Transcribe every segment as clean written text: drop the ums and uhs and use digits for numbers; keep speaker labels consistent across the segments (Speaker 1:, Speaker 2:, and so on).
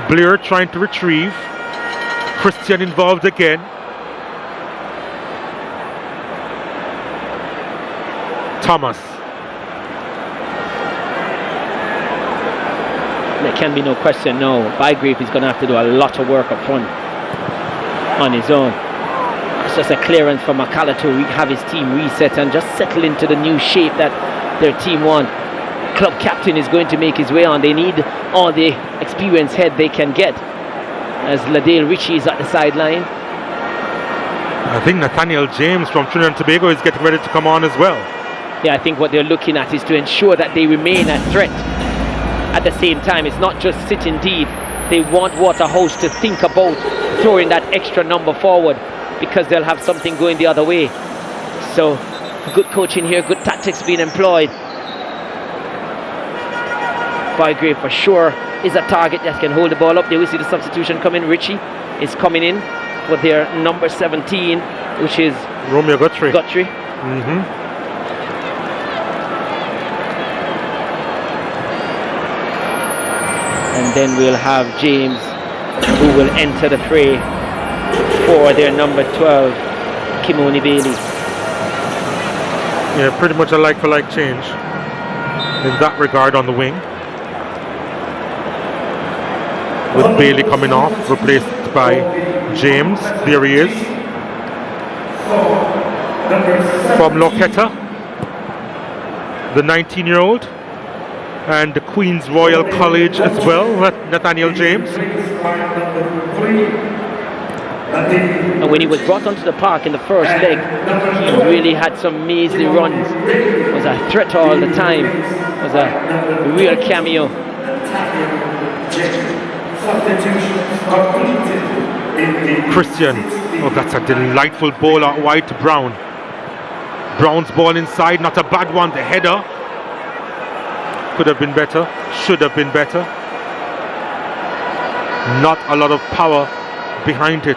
Speaker 1: Blair trying to retrieve. Christian involved again. Thomas.
Speaker 2: There can be no question now. Bygrave is going to have to do a lot of work up front on his own. It's just a clearance for McCullough to have his team reset and just settle into the new shape that their team want. Club captain is going to make his way on. They need all the experienced head they can get. As Ladale Ritchie is at the sideline.
Speaker 1: I think Nathaniel James from Trinidad and Tobago is getting ready to come on as well.
Speaker 2: Yeah, I think what they're looking at is to ensure that they remain a threat. At the same time, it's not just sitting deep. They want Waterhouse to think about throwing that extra number forward because they'll have something going the other way. So, good coaching here, good tactics being employed. Bygrave for sure is a target that can hold the ball up. There we see the substitution coming. Ritchie is coming in for their number 17, which is
Speaker 1: Romeo Guthrie.
Speaker 2: And then we'll have James, who will enter the fray for their number 12, Kimoni Bailey.
Speaker 1: Yeah, pretty much a like-for-like change in that regard on the wing. With Bailey coming off, replaced by James. There he is. From Locketta, the 19-year-old. And the Queen's Royal College as well, Nathaniel James.
Speaker 2: And when he was brought onto the park in the first leg, he really had some measly runs. Was a threat all the time. Was a real cameo.
Speaker 1: Christian. Oh, that's a delightful ball out wide to Brown. Brown's ball inside, not a bad one. The header. Could have been better, should have been better. Not a lot of power behind it.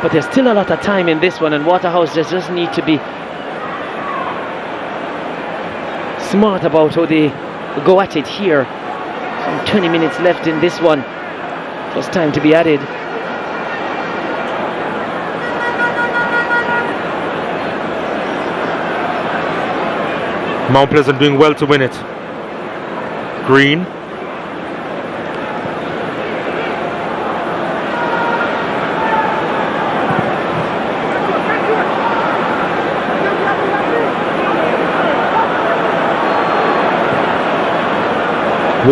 Speaker 2: But there's still a lot of time in this one, and Waterhouse just need to be smart about how they go at it here. Some 20 minutes left in this one. Just time to be added.
Speaker 1: Mount Pleasant doing well to win it. Green.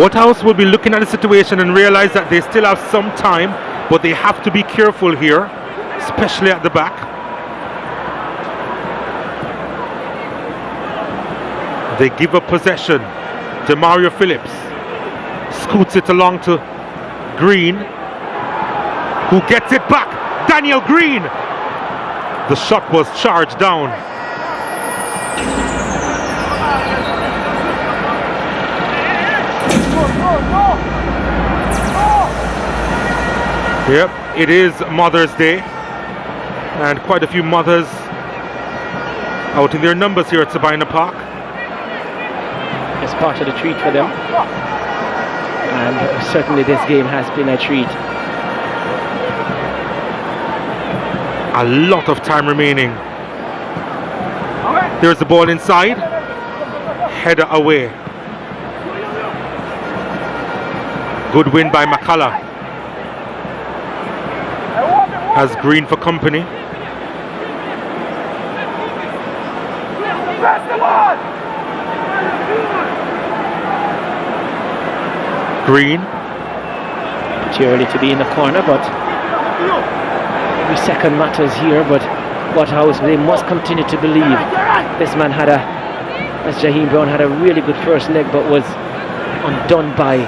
Speaker 1: Waterhouse will be looking at the situation and realize that they still have some time, but they have to be careful here, especially at the back. They give up possession to Mario Phillips. Scoots it along to Green, who gets it back. Daniel Green. The shot was charged down. Yep, it is Mother's Day, and quite a few mothers out in their numbers here at Sabina Park.
Speaker 2: It's part of the treat for them, and certainly this game has been a treat.
Speaker 1: A lot of time remaining. There's the ball inside. Header away. Good win by McCullough. Has Green for company. Green.
Speaker 2: Too early to be in the corner, but every second matters here. But Waterhouse, they must continue to believe. This man had as Jaheim Brown had a really good first leg, but was undone by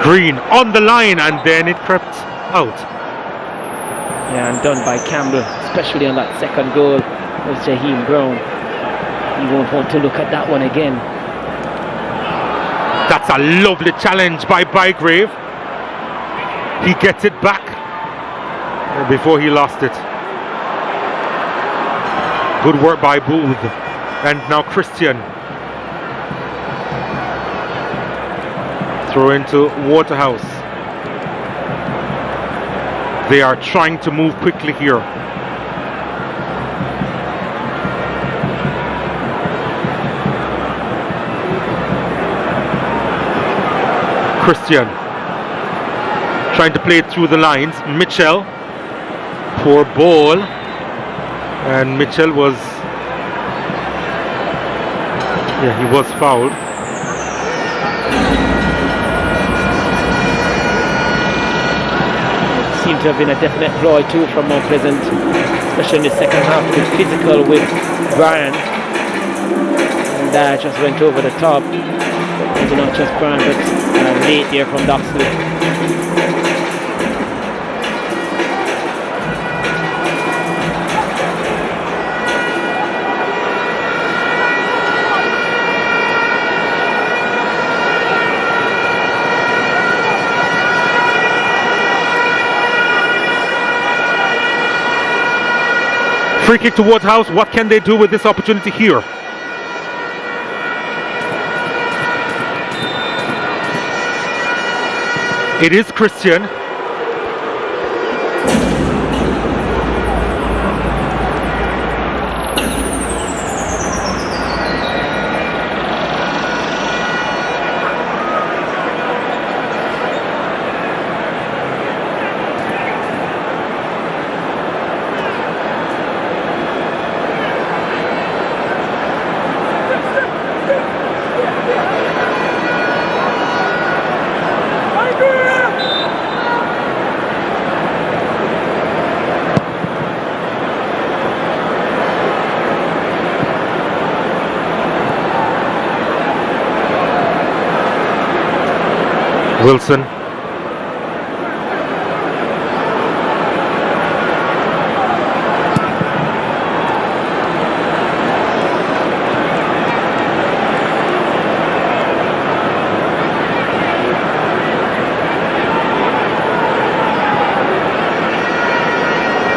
Speaker 1: Green on the line, and then it crept out.
Speaker 2: Yeah, undone by Campbell, especially on that second goal was Jaheim Brown. He won't want to look at that one again.
Speaker 1: That's a lovely challenge by Bygrave. He gets it back before he lost it. Good work by Booth. And now Christian. Throw into Waterhouse. They are trying to move quickly here. Christian trying to play it through the lines. Mitchell, poor ball, and Mitchell was, he was fouled.
Speaker 2: Seemed to have been a definite ploy too from Mount Pleasant, especially in the second half, to be physical with Brian, and just went over the top. Maybe not just Brian, but late there from Doxley.
Speaker 1: Free kick to Waterhouse. What can they do with this opportunity here? It is Christian. Wilson.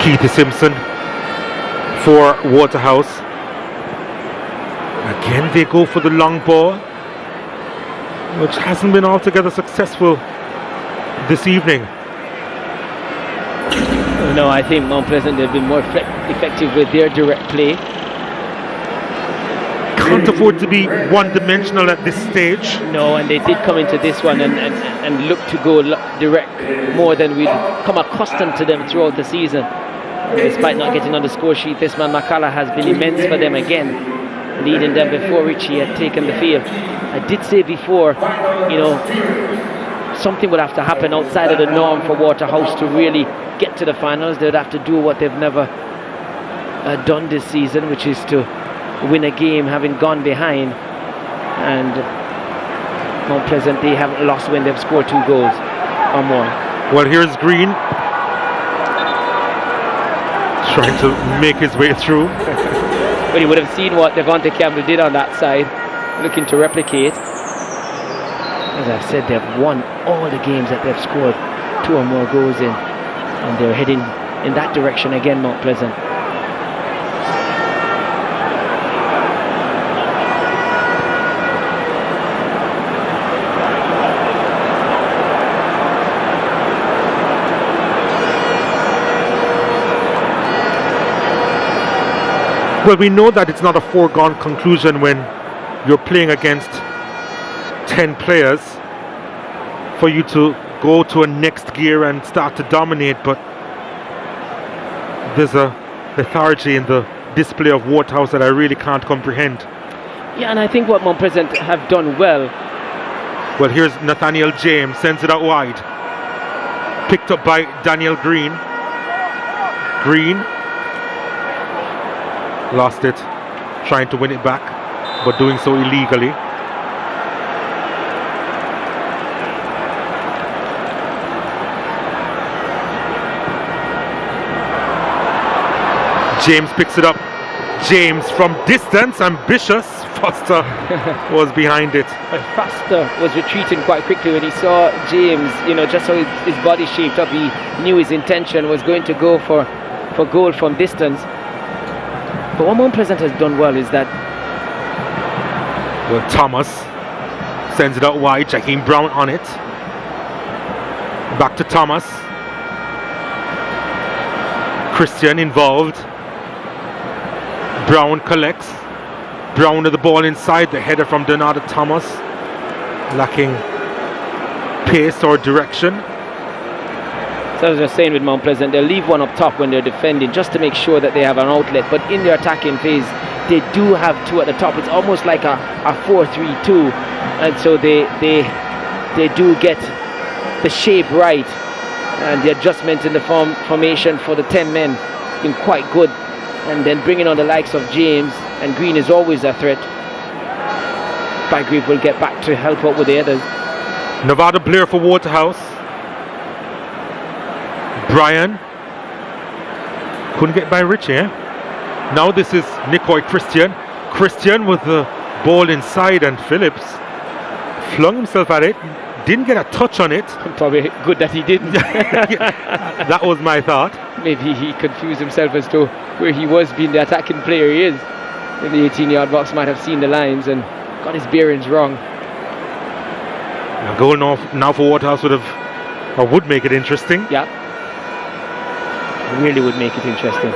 Speaker 1: Keith Simpson for Waterhouse. Again they go for the long ball, which hasn't been altogether successful this evening.
Speaker 2: No, I think Mount Pleasant have been more effective with their direct play.
Speaker 1: Can't afford to be one-dimensional at this stage.
Speaker 2: No, and they did come into this one and look to go direct more than we'd come accustomed to them throughout the season. Despite not getting on the score sheet, this man McCullough has been immense for them again, leading them before Richie had taken the field. I did say before, you know, something would have to happen outside of the norm for Waterhouse to really get to the finals. They'd have to do what they've never done this season, which is to win a game having gone behind. And Mount Pleasant, they haven't lost when they've scored 2 goals or more.
Speaker 1: Well, here's Green trying to make his way through.
Speaker 2: But you would have seen what Devonte Campbell did on that side, looking to replicate. As I said, they've won all the games that they've scored 2 or more goals in, and they're heading in that direction again, Mount Pleasant.
Speaker 1: Well, we know that it's not a foregone conclusion when you're playing against 10 players for you to go to a next gear and start to dominate, but there's a lethargy in the display of Waterhouse that I really can't comprehend.
Speaker 2: Yeah, and I think what Mount Pleasant have done well.
Speaker 1: Well, here's Nathaniel James, sends it out wide. Picked up by Daniel Green. Green lost it, trying to win it back, but doing so illegally. James picks it up. James from distance, ambitious. Foster was behind it.
Speaker 2: But Foster was retreating quite quickly when he saw James, you know, just how his body shaped up. He knew his intention was going to go for goal from distance. But what Mount Pleasant has done well is that...
Speaker 1: Well, Thomas Sends it out wide. Jaheim Brown on it. Back to Thomas. Christian involved. Brown collects. Brown with the ball inside. The header from Donata Thomas. Lacking pace or direction.
Speaker 2: So as I was saying with Mount Pleasant, they'll leave one up top when they're defending just to make sure that they have an outlet. But in their attacking phase, they do have two at the top. It's almost like a 4-3-2. And so they do get the shape right. And the adjustment in the formation for the 10 men has been quite good. And then bringing on the likes of James and Green is always a threat. Bygrave will get back to help out with the others.
Speaker 1: Nevada Blair for Waterhouse. Brian couldn't get by Richie. Now this is Nicoy Christian. Christian with the ball inside, and Phillips flung himself at it. Didn't get a touch on it.
Speaker 2: Probably good that he didn't.
Speaker 1: That was my thought.
Speaker 2: Maybe he confused himself as to where he was, being the attacking player he is. In the 18-yard box, might have seen the lines and got his bearings wrong.
Speaker 1: A goal now for Waterhouse would make it interesting.
Speaker 2: Yeah. Really would make it interesting.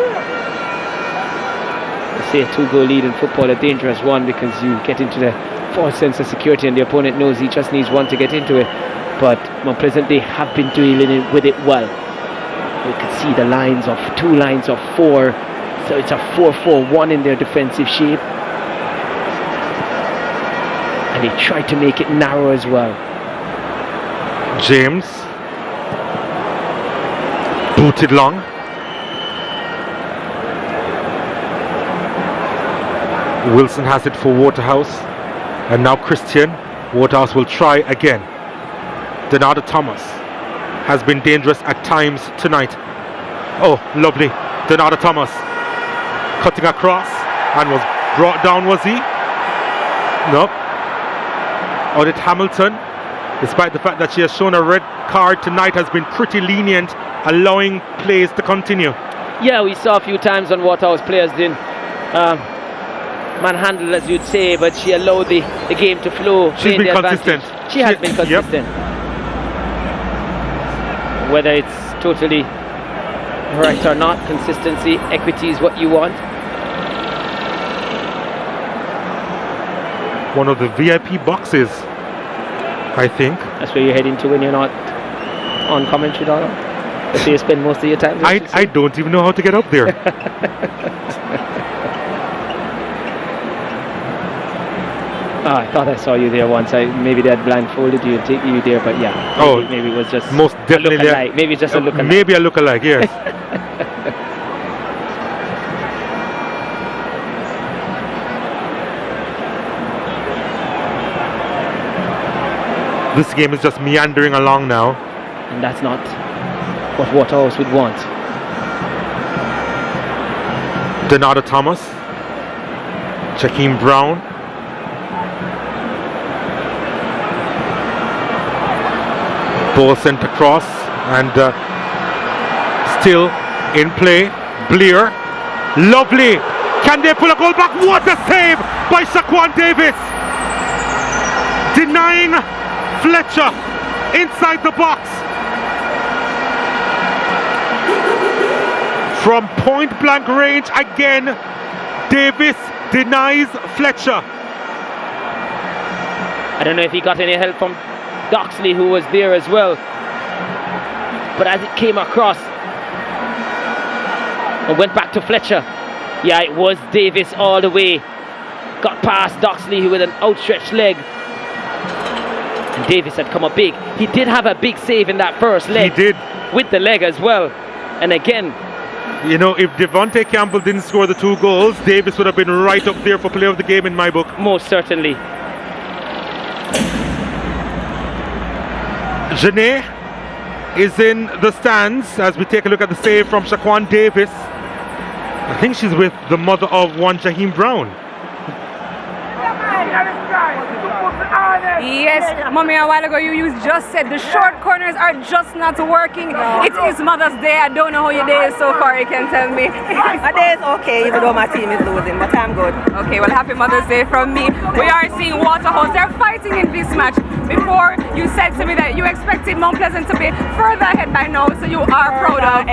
Speaker 2: I say a 2-goal lead in football, a dangerous one, because you get into the false sense of security and the opponent knows he just needs one to get into it. But Mount Pleasant, they have been dealing with it well. You can see the lines of 2 lines of 4, so it's a 4-4-1 in their defensive shape, and they try to make it narrow as well.
Speaker 1: James booted long. Wilson has it for Waterhouse, and now Christian. Waterhouse will try again. Donata Thomas has been dangerous at times tonight. Oh, lovely. Donata Thomas cutting across and was brought down, was he? No. Audit Hamilton, despite the fact that she has shown a red card tonight, has been pretty lenient, allowing plays to continue.
Speaker 2: Yeah, we saw a few times on Waterhouse players didn't manhandle, as you'd say, but she allowed the game to flow.
Speaker 1: She's been consistent.
Speaker 2: She has been consistent.
Speaker 1: Yep.
Speaker 2: Whether it's totally right or not, consistency, equity is what you want.
Speaker 1: One of the VIP boxes, I think.
Speaker 2: That's where you're heading to when you're not on commentary, Donald. That's where you spend most of your time.
Speaker 1: I don't even know how to get up there.
Speaker 2: I thought I saw you there once. Maybe they had blindfolded you and taken you there, but yeah. Maybe it was just
Speaker 1: most definitely
Speaker 2: a look-alike. Maybe just a look-alike.
Speaker 1: Maybe a look-alike, yes. This game is just meandering along now.
Speaker 2: And that's not what Waterhouse would want.
Speaker 1: Donata Thomas. Jaheim Brown. Ball sent across and still in play. Blair. Lovely. Can they pull a goal back? What a save by Shaquan Davis. Denying Fletcher inside the box. From point blank range again, Davis denies Fletcher.
Speaker 2: I don't know if he got any help from Doxley, who was there as well, but as it came across and went back to Fletcher, yeah, it was Davis all the way, got past Doxley with an outstretched leg, and Davis had come up big. He did have a big save in that first leg.
Speaker 1: He did,
Speaker 2: with the leg as well. And again,
Speaker 1: you know, if Devonte Campbell didn't score the 2 goals, Davis would have been right up there for player of the game in my book.
Speaker 2: Most certainly.
Speaker 1: Janae is in the stands as we take a look at the save from Shaquan Davis. I think she's with the mother of one Jaheim Brown.
Speaker 3: Yes, Mommy, a while ago you just said the short corners are just not working. It is Mother's Day. I don't know how your day is so far. You can tell me.
Speaker 4: My day is okay, even though my team is losing, but I'm good.
Speaker 3: Okay, well, happy Mother's Day from me. We are seeing Waterhouse. They're fighting in this match. Before, you said to me that you expected Mount Pleasant to be further ahead by now, so you are proud of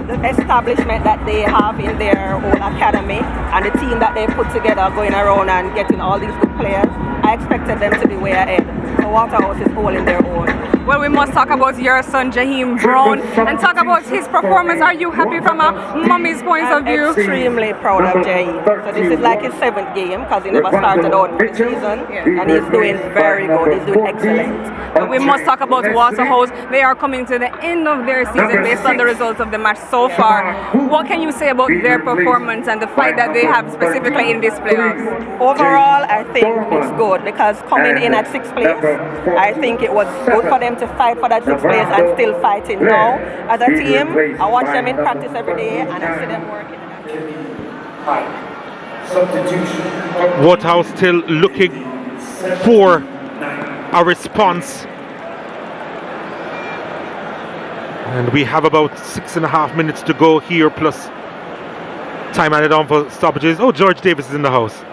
Speaker 4: the establishment that they have in their own academy and the team that they put together, going around and getting all these good players. I expected them to be way ahead. So Waterhouse is holding their own.
Speaker 3: Well, we must talk about your son, Jaheim Brown, and talk about his performance. Are you happy from a mommy's point of view?
Speaker 4: I'm extremely proud of Jaheim. So this is like his 7th game because he never started out pre-season, and he's doing very good. He's doing excellent.
Speaker 3: But we must talk about Waterhouse. They are coming to the end of their season based on the results of the match so far. What can you say about their performance and the fight that they have specifically in this playoffs?
Speaker 4: Overall, I think it's good because coming in at 6th place, I think it was good for them to fight for that 6th place and still fighting now. As a team, I watch them in practice every day and I see them working.
Speaker 1: Substitution. Waterhouse still looking for a response. And we have about 6.5 minutes to go here, plus time added on for stoppages. Oh, George Davis is in the house.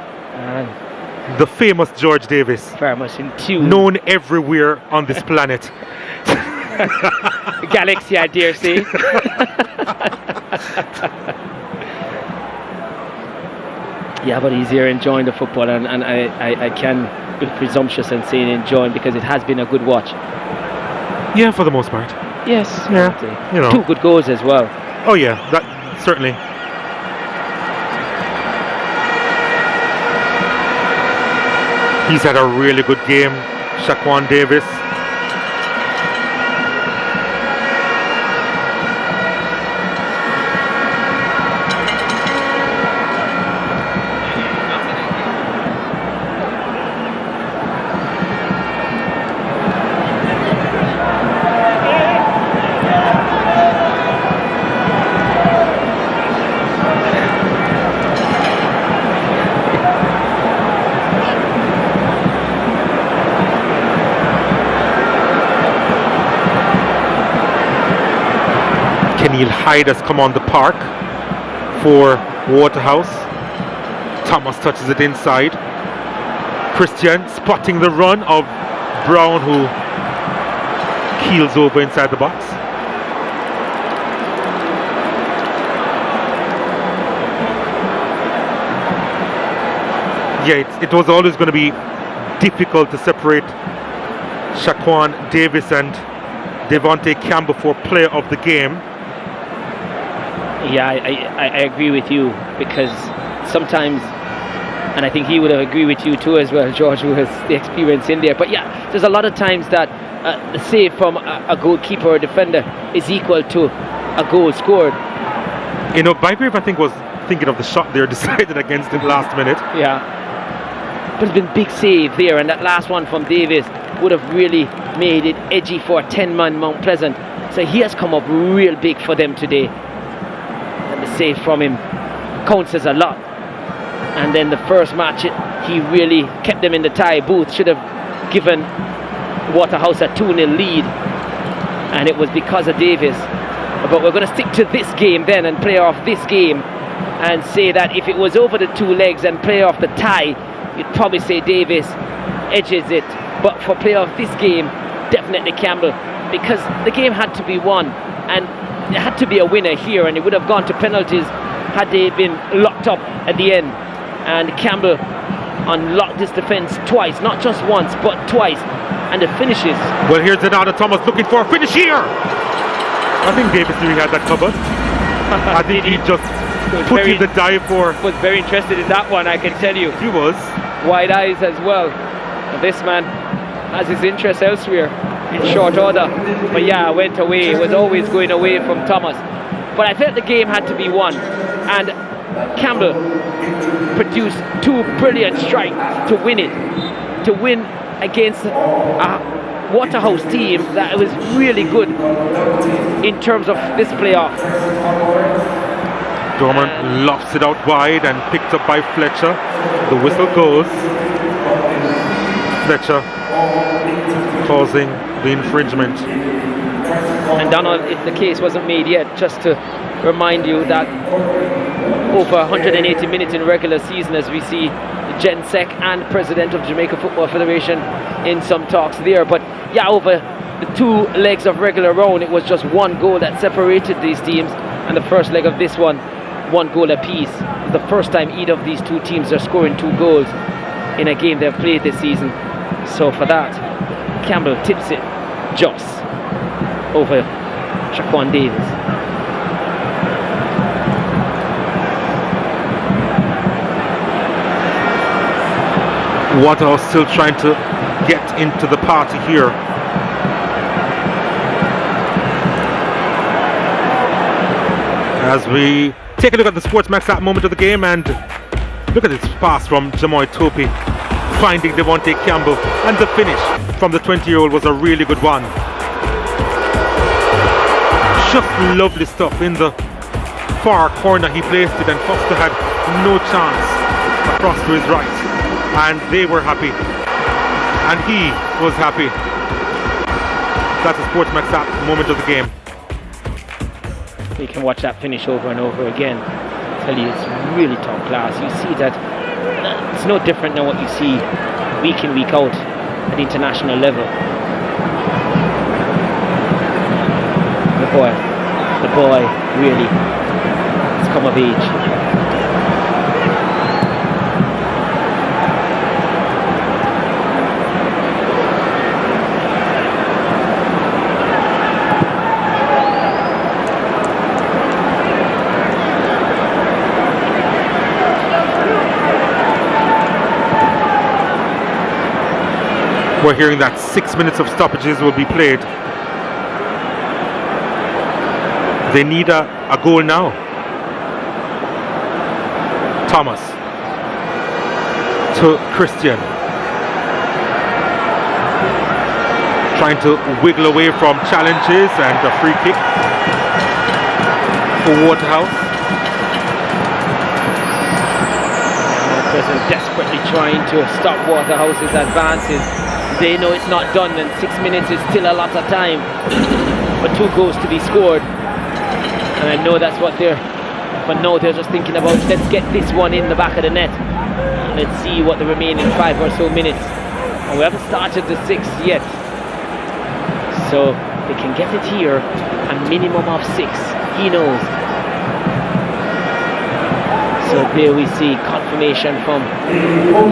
Speaker 1: The famous George Davis.
Speaker 2: Very much in tune.
Speaker 1: Known everywhere on this planet.
Speaker 2: Galaxy, I dare say. Yeah, but he's here enjoying the football, and I can be presumptuous and saying enjoying because it has been a good watch.
Speaker 1: Yeah, for the most part.
Speaker 2: Yes.
Speaker 1: Yeah. You know.
Speaker 2: 2 good goals as well.
Speaker 1: Oh yeah, that certainly. He's had a really good game, Shaquan Davis. Hyde has come on the park for Waterhouse. Thomas touches it inside. Christian spotting the run of Brown, who keels over inside the box. Yeah, it was always going to be difficult to separate Shaquan Davis and Devonte Campbell for player of the game.
Speaker 2: Yeah, I agree with you, because sometimes, and I think he would have agreed with you too as well, George, who has the experience in there. But yeah, there's a lot of times that the save from a goalkeeper or defender is equal to a goal scored.
Speaker 1: You know, Bygrave, I think, was thinking of the shot there decided against him last minute.
Speaker 2: Yeah. But it's been big save there, and that last one from Davis would have really made it edgy for a 10-man Mount Pleasant. So he has come up real big for them today. And the save from him counts as a lot. And then the first match, he really kept them in the tie. Booth should have given Waterhouse a 2-0 lead, and it was because of Davis. But we're going to stick to this game then and play off this game and say that if it was over the 2 legs and play off the tie, you'd probably say Davis edges it. But for play off this game, definitely Campbell, because the game had to be won, and there had to be a winner here, and it would have gone to penalties had they been locked up at the end. And Campbell unlocked this defence twice, not just once, but twice, and it finishes.
Speaker 1: Well, here's another Thomas looking for a finish here. I think Davis knew he had that covered. I think he just put in the dive for.
Speaker 2: Was very interested in that one, I can tell you.
Speaker 1: He was.
Speaker 2: Wide eyes as well. And this man has his interest elsewhere in short order. But yeah, went away. It was always going away from Thomas. But I felt the game had to be won. And Campbell produced 2 brilliant strikes to win it. To win against a Waterhouse team that was really good in terms of this playoff.
Speaker 1: Dorman lofts it out wide and picked up by Fletcher. The whistle goes. Fletcher causing the infringement.
Speaker 2: And Donald, if the case wasn't made yet, just to remind you that over 180 minutes in regular season, as we see Gen Sec and President of Jamaica Football Federation in some talks there. But yeah, over the 2 legs of regular round, it was just 1 goal that separated these teams, and the first leg of this one, 1 goal apiece. It's the first time either of these 2 teams are scoring 2 goals in a game they've played this season. So for that, Campbell tips it just over Shaquan Davis.
Speaker 1: Waterhouse still trying to get into the party here. As we take a look at the Sportsmax at moment of the game, and look at this pass from Jamoy Topi finding Devonte Campbell, and the finish from the 20-year-old was a really good one. Just lovely stuff in the far corner. He placed it, and Foster had no chance across to his right, and they were happy, and he was happy. That's a Sportsmax at moment of the game.
Speaker 2: You can watch that finish over and over again. I tell you, it's really top class. You see that it's no different than what you see week in, week out at the international level. The boy really has come of age.
Speaker 1: We're hearing that 6 minutes of stoppages will be played. They need a goal now. Thomas to Christian, trying to wiggle away from challenges, and a free kick for Waterhouse.
Speaker 2: Present desperately trying to stop Waterhouse's advances. They know it's not done, and 6 minutes is still a lot of time, but 2 goals to be scored. And I know that's what they're, but no, they're just thinking about, let's get this one in the back of the net. Let's see what the remaining 5 or so minutes. And we haven't started the 6th yet. So they can get it here, a minimum of 6. He knows. So there we see confirmation from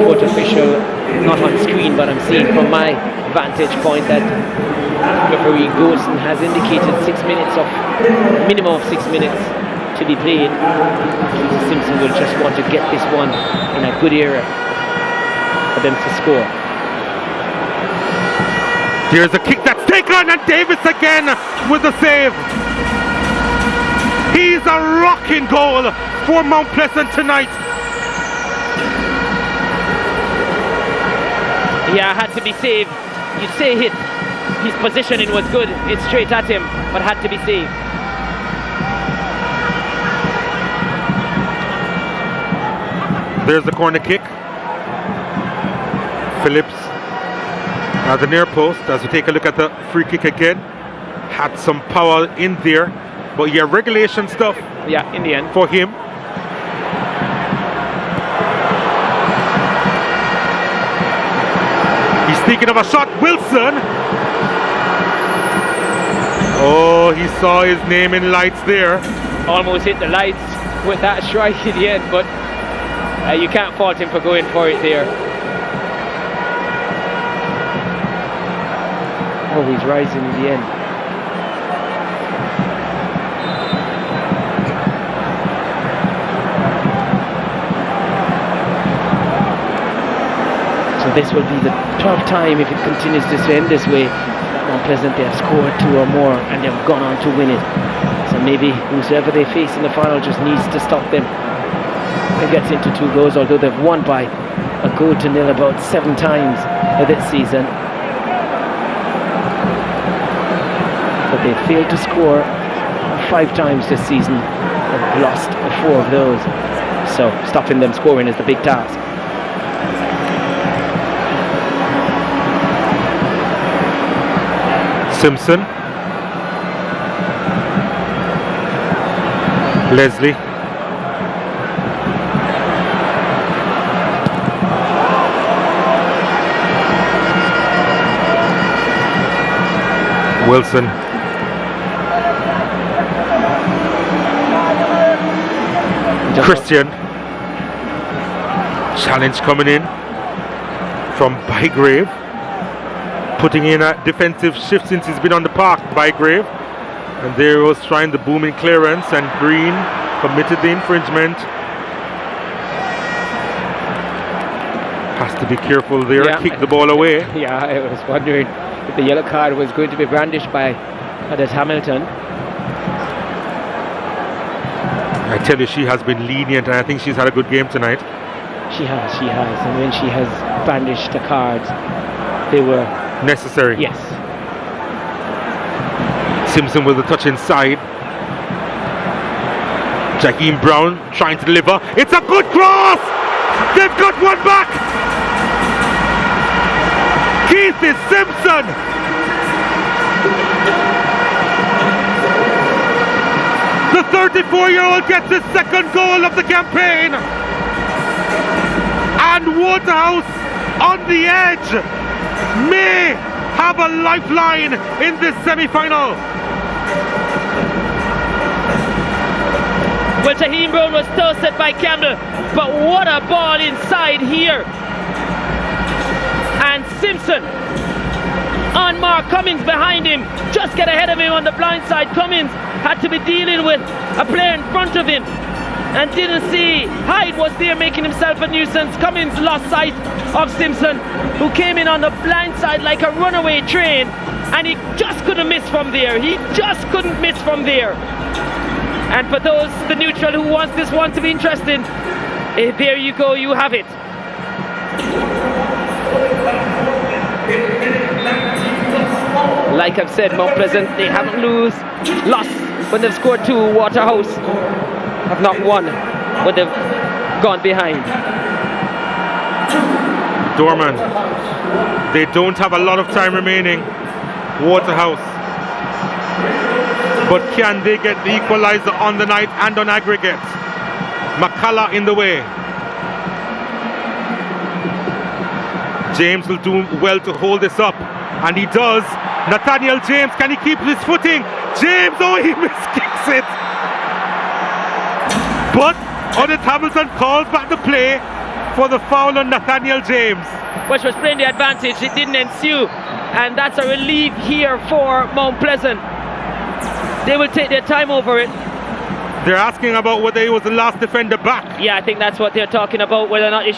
Speaker 2: fourth official, not on screen, but I'm seeing from my vantage point that referee Golson has indicated 6 minutes of, minimum of 6 minutes to be played. Simpson will just want to get this one in a good era for them to score.
Speaker 1: Here's a kick that's taken, and Davis again with the save. He's a rocking goal for Mount Pleasant tonight.
Speaker 2: Yeah, had to be saved. You'd say hit. His positioning was good. It's straight at him, but had to be saved.
Speaker 1: There's the corner kick. Phillips at the near post. As we take a look at the free kick again, had some power in there, but yeah, regulation stuff.
Speaker 2: Yeah, in the end
Speaker 1: for him. He's thinking of a shot. Wilson. Oh, he saw his name in lights there.
Speaker 2: Almost hit the lights with that strike in the end, but you can't fault him for going for it there. Oh, he's rising in the end. So this will be the 12th time, if it continues to end this way, that Mount Pleasant, they have scored 2 or more and they've gone on to win it. So maybe whoever they face in the final just needs to stop them. It gets into 2 goals, although they've won by a goal to nil about 7 times this season. But they failed to score 5 times this season. They've lost 4 of those. So stopping them scoring is the big task.
Speaker 1: Simpson. Leslie. Wilson. Christian. Challenge coming in from Bygrave. Putting in a defensive shift since he's been on the park, Bygrave. And there was trying the booming clearance, and Green committed the infringement. Has to be careful there,
Speaker 2: Yeah.
Speaker 1: kick the ball away.
Speaker 2: Yeah, I was wondering if the yellow card was going to be brandished by Hamilton.
Speaker 1: I tell you, she has been lenient, and I think she's had a good game tonight.
Speaker 2: She has. And when she has brandished the cards, they were
Speaker 1: Necessary.
Speaker 2: yes.
Speaker 1: Simpson with a touch inside. Jakeem Brown trying to deliver. It's a good cross! They've got one back! Keith is Simpson! The 34-year-old gets his second goal of the campaign! And Waterhouse on the edge may have a lifeline in this semi-final.
Speaker 2: Well, Jakeem Brown was toasted by Campbell, but what a ball inside here. And Simpson on mark, Cummins behind him, just get ahead of him on the blind side. Cummins had to be dealing with a player in front of him and didn't see Hyde was there making himself a nuisance. Cummins lost sight of Simpson, who came in on the blind side like a runaway train, and he just couldn't miss from there. And for those, the neutral, who wants this one to be interesting, there you go, you have it. Like I've said, Mount Pleasant, they haven't lost when they've scored 2. Waterhouse have not won when they've gone behind.
Speaker 1: Dorman, they don't have a lot of time remaining. Waterhouse. But can they get the equalizer on the night and on aggregate? McCullough in the way. James will do well to hold this up, and he does. Nathaniel James, can he keep his footing? James, oh, he miskicks it. But Odette Hamilton calls back the play for the foul on Nathaniel James.
Speaker 2: Which was playing the advantage, it didn't ensue, and that's a relief here for Mount Pleasant. They will take their time over it.
Speaker 1: They're asking about whether he was the last defender back.
Speaker 2: Yeah, I think that's what they're talking about, whether or not it